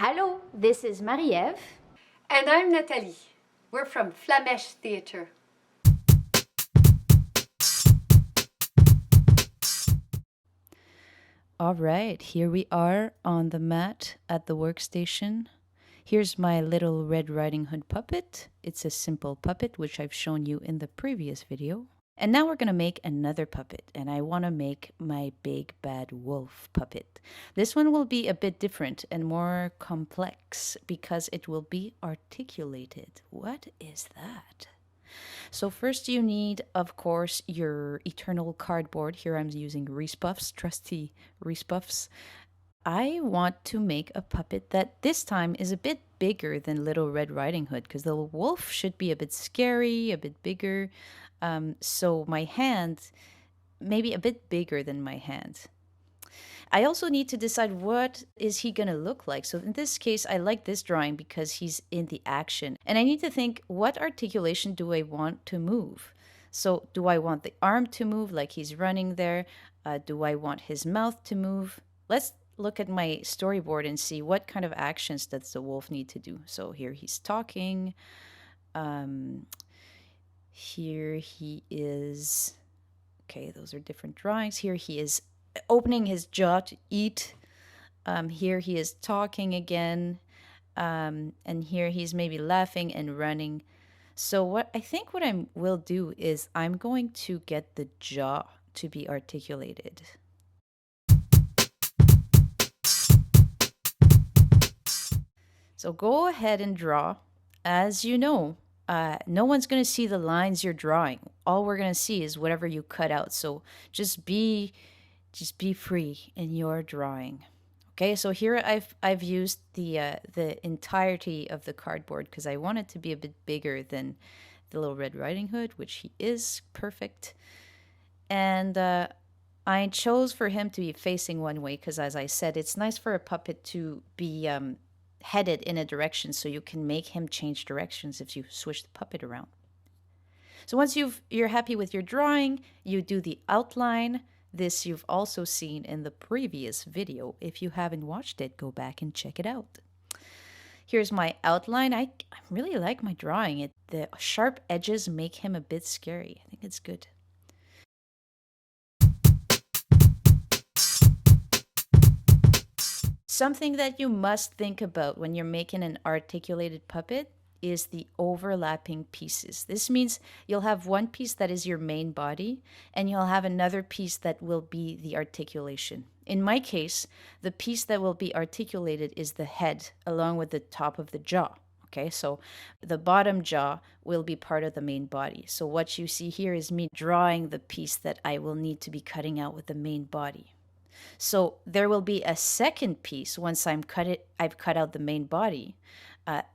Hallo, this is Marie-Ève. And I'm Natalie. We're from Flammèche Theatre. All right, here we are on the mat at the workstation. Here's my little Red Riding Hood puppet. It's a simple puppet, which I've shown you in the previous video. And now we're going to make another puppet, and I want to make my big bad wolf puppet. This one will be a bit different and more complex because it will be articulated. What is that? So first you need, of course, your eternal cardboard. Here I'm using Reese Puffs, trusty Reese Puffs. I want to make a puppet that this time is a bit bigger than Little Red Riding Hood because the wolf should be a bit scary, a bit bigger. So my hand, maybe a bit bigger than my hand. I also need to decide what is he going to look like. So in this case, I like this drawing because he's in the action. And I need to think, what articulation do I want to move? So do I want the arm to move like he's running there? Do I want his mouth to move? Let's look at my storyboard and see what kind of actions does the wolf need to do. So here he's talking. Here he is. Okay, those are different drawings. Here he is opening his jaw to eat. Here he is talking again. And here he's maybe laughing and running. So what I will do is I'm going to get the jaw to be articulated. So go ahead and draw. As you know, no one's going to see the lines you're drawing. All we're going to see is whatever you cut out. So just be free in your drawing. Okay, so here I've used the entirety of the cardboard because I want it to be a bit bigger than the Little Red Riding Hood, which he is perfect. And I chose for him to be facing one way because, as I said, it's nice for a puppet to be headed in a direction so you can make him change directions if you switch the puppet around. So once you're happy with your drawing, you do the outline. This you've also seen in the previous video. If you haven't watched it, go back and check it out. Here's my outline. I really like my drawing. The sharp edges make him a bit scary. I think it's good. Something that you must think about when you're making an articulated puppet is the overlapping pieces. This means you'll have one piece that is your main body, and you'll have another piece that will be the articulation. In my case, the piece that will be articulated is the head, along with the top of the jaw. Okay, so the bottom jaw will be part of the main body. So what you see here is me drawing the piece that I will need to be cutting out with the main body. So there will be a second piece once I've cut out the main body.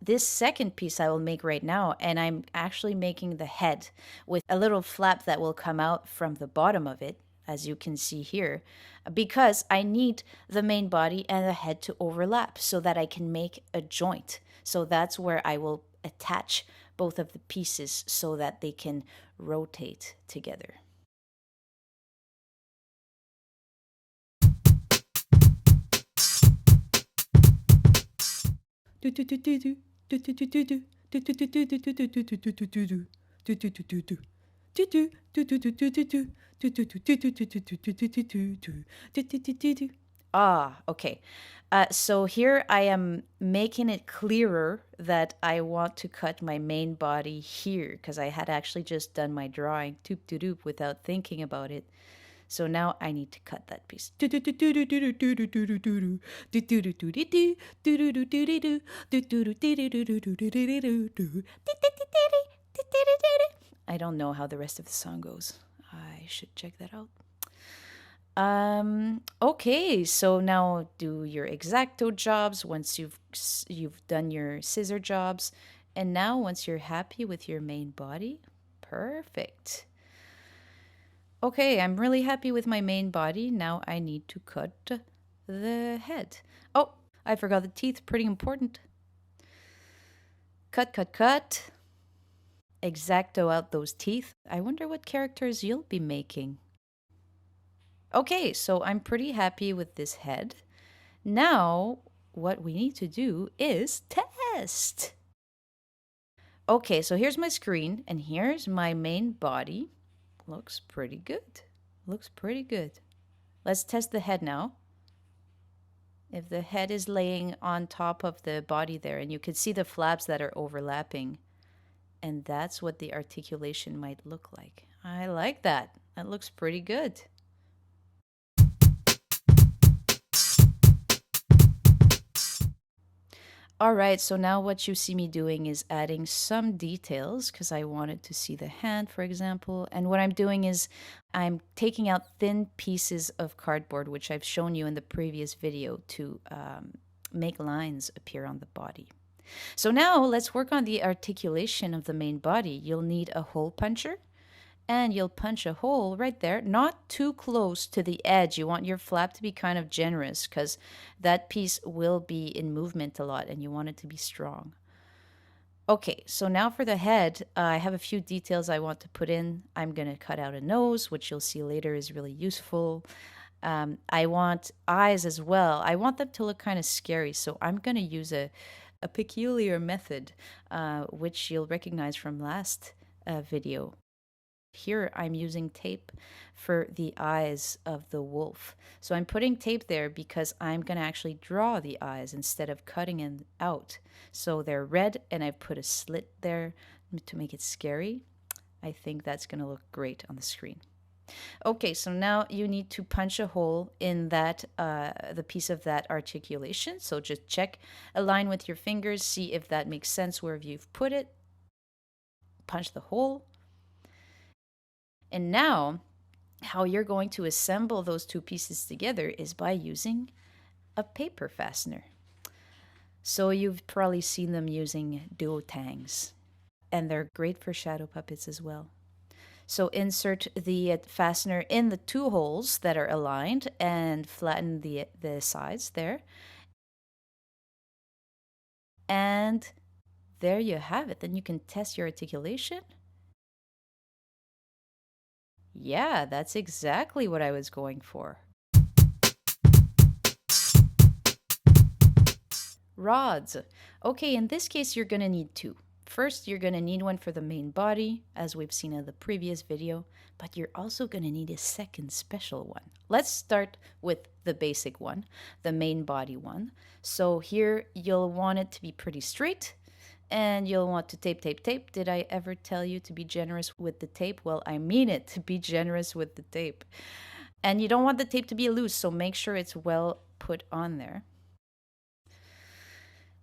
This second piece I will make right now, and I'm actually making the head with a little flap that will come out from the bottom of it, as you can see here, because I need the main body and the head to overlap so that I can make a joint. So that's where I will attach both of the pieces so that they can rotate together. Okay. So here I am making it clearer that I want to cut my main body here because I had actually just done my drawing without thinking about it. So now I need to cut that piece. I don't know how the rest of the song goes. I should check that out. Okay, so now do your X-Acto jobs once you've done your scissor jobs. And now once you're happy with your main body, perfect. Okay, I'm really happy with my main body. Now I need to cut the head. Oh, I forgot the teeth, pretty important. Cut, cut, cut. X-Acto out those teeth. I wonder what characters you'll be making. Okay, so I'm pretty happy with this head. Now what we need to do is test. Okay, so here's my screen and here's my main body. Looks pretty good. Looks pretty good. Let's test the head now. If the head is laying on top of the body there, and you can see the flaps that are overlapping, and that's what the articulation might look like. I like that. That looks pretty good. All right, so now what you see me doing is adding some details because I wanted to see the hand, for example. And what I'm doing is I'm taking out thin pieces of cardboard, which I've shown you in the previous video, to make lines appear on the body. So now let's work on the articulation of the main body. You'll need a hole puncher. And you'll punch a hole right there, not too close to the edge. You want your flap to be kind of generous because that piece will be in movement a lot and you want it to be strong. Okay, so now for the head, I have a few details I want to put in. I'm going to cut out a nose, which you'll see later is really useful. I want eyes as well. I want them to look kind of scary, so I'm going to use a peculiar method, which you'll recognize from last video. Here I'm using tape for the eyes of the wolf. So I'm putting tape there because I'm going to actually draw the eyes instead of cutting them out. So they're red and I put a slit there to make it scary. I think that's going to look great on the screen. Okay, so now you need to punch a hole in that the piece of that articulation. So just check, align with your fingers, see if that makes sense wherever you've put it. Punch the hole. And now, how you're going to assemble those two pieces together is by using a paper fastener. So you've probably seen them using duotangs, and they're great for shadow puppets as well. So insert the fastener in the two holes that are aligned and flatten the sides there. And there you have it. Then you can test your articulation. Yeah, that's exactly what I was going for. Rods. Okay, in this case, you're going to need two. First, you're going to need one for the main body, as we've seen in the previous video, but you're also going to need a second special one. Let's start with the basic one, the main body one. So here, you'll want it to be pretty straight. And you'll want to tape, tape, tape. Did I ever tell you to be generous with the tape? Well, I mean it, to be generous with the tape. And you don't want the tape to be loose, so make sure it's well put on there.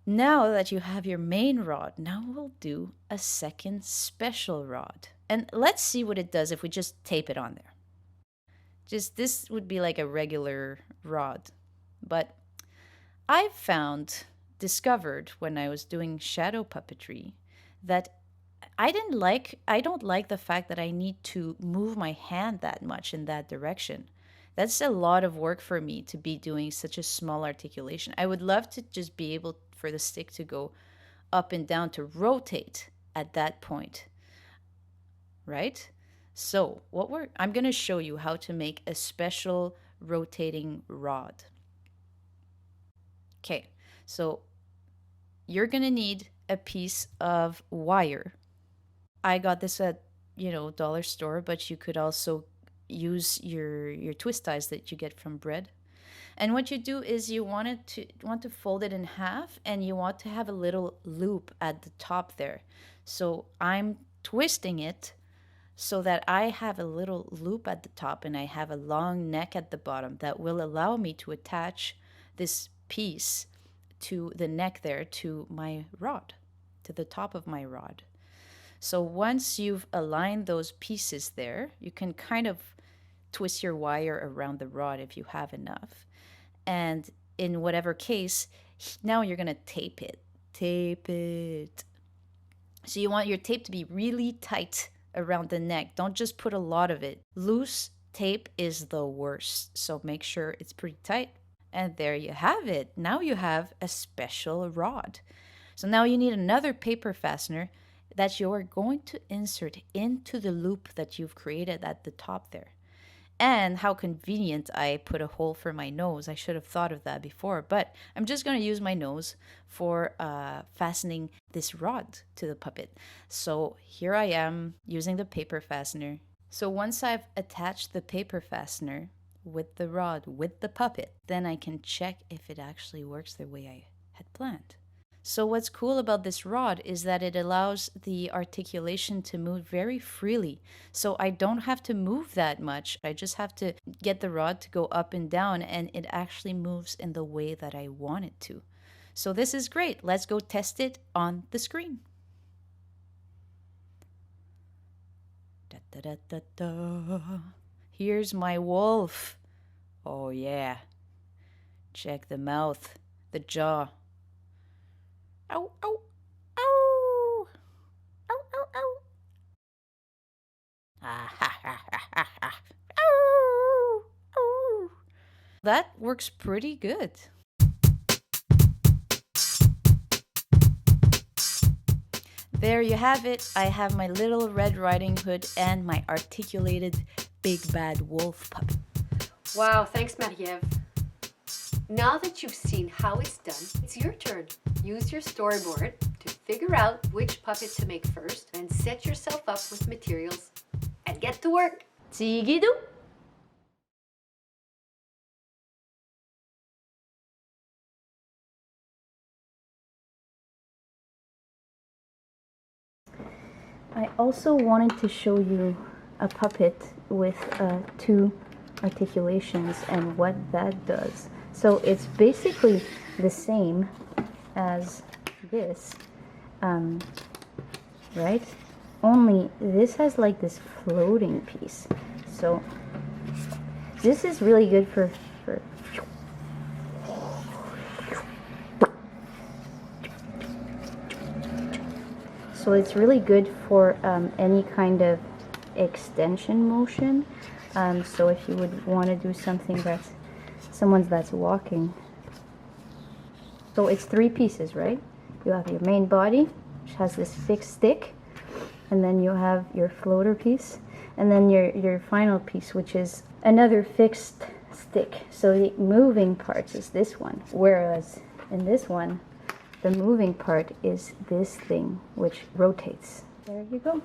Now that you have your main rod, now we'll do a second special rod. And let's see what it does if we just tape it on there. This would be like a regular rod. But I've discovered when I was doing shadow puppetry that I don't like the fact that I need to move my hand that much in that direction. That's a lot of work for me to be doing such a small articulation. I would love to just be able for the stick to go up and down, to rotate at that point, right? So I'm going to show you how to make a special rotating rod. Okay, so you're going to need a piece of wire. I got this at, dollar store, but you could also use your twist ties that you get from bread. And what you do is you want to fold it in half, and you want to have a little loop at the top there. So I'm twisting it so that I have a little loop at the top and I have a long neck at the bottom that will allow me to attach this piece to the neck there, to my rod, to the top of my rod. So once you've aligned those pieces there, you can kind of twist your wire around the rod if you have enough. And in whatever case, now you're going to tape it. Tape it. So you want your tape to be really tight around the neck. Don't just put a lot of it. Loose tape is the worst. So make sure it's pretty tight. And there you have it. Now you have a special rod. So now you need another paper fastener that you're going to insert into the loop that you've created at the top there. And how convenient I put a hole for my nose. I should have thought of that before, but I'm just going to use my nose for fastening this rod to the puppet. So here I am using the paper fastener. So once I've attached the paper fastener with the rod, with the puppet, then I can check if it actually works the way I had planned. So what's cool about this rod is that it allows the articulation to move very freely. So I don't have to move that much. I just have to get the rod to go up and down, and it actually moves in the way that I want it to. So this is great. Let's go test it on the screen. Da, da, da, da, da. Here's my wolf. Oh yeah. Check the mouth, the jaw. Ow, ow, ow. Ow, ow, ow. Ah, ha, ha, ha, ha, ha. Ow, ow. That works pretty good. There you have it. I have my little Red Riding Hood and my articulated big bad wolf puppet. Wow, thanks, Marie-Ève. Now that you've seen how it's done, it's your turn. Use your storyboard to figure out which puppet to make first and set yourself up with materials and get to work. Tigidoo. I also wanted to show you a puppet with 2 articulations and what that does. So it's basically the same as this, right? Only this has like this floating piece. So this is really good for so it's really good for any kind of extension motion. So if you would want to do something that's that's walking. So it's 3 pieces, right? You have your main body, which has this fixed stick, and then you have your floater piece, and then your final piece, which is another fixed stick. So the moving part is this one, whereas in this one, the moving part is this thing, which rotates. There you go.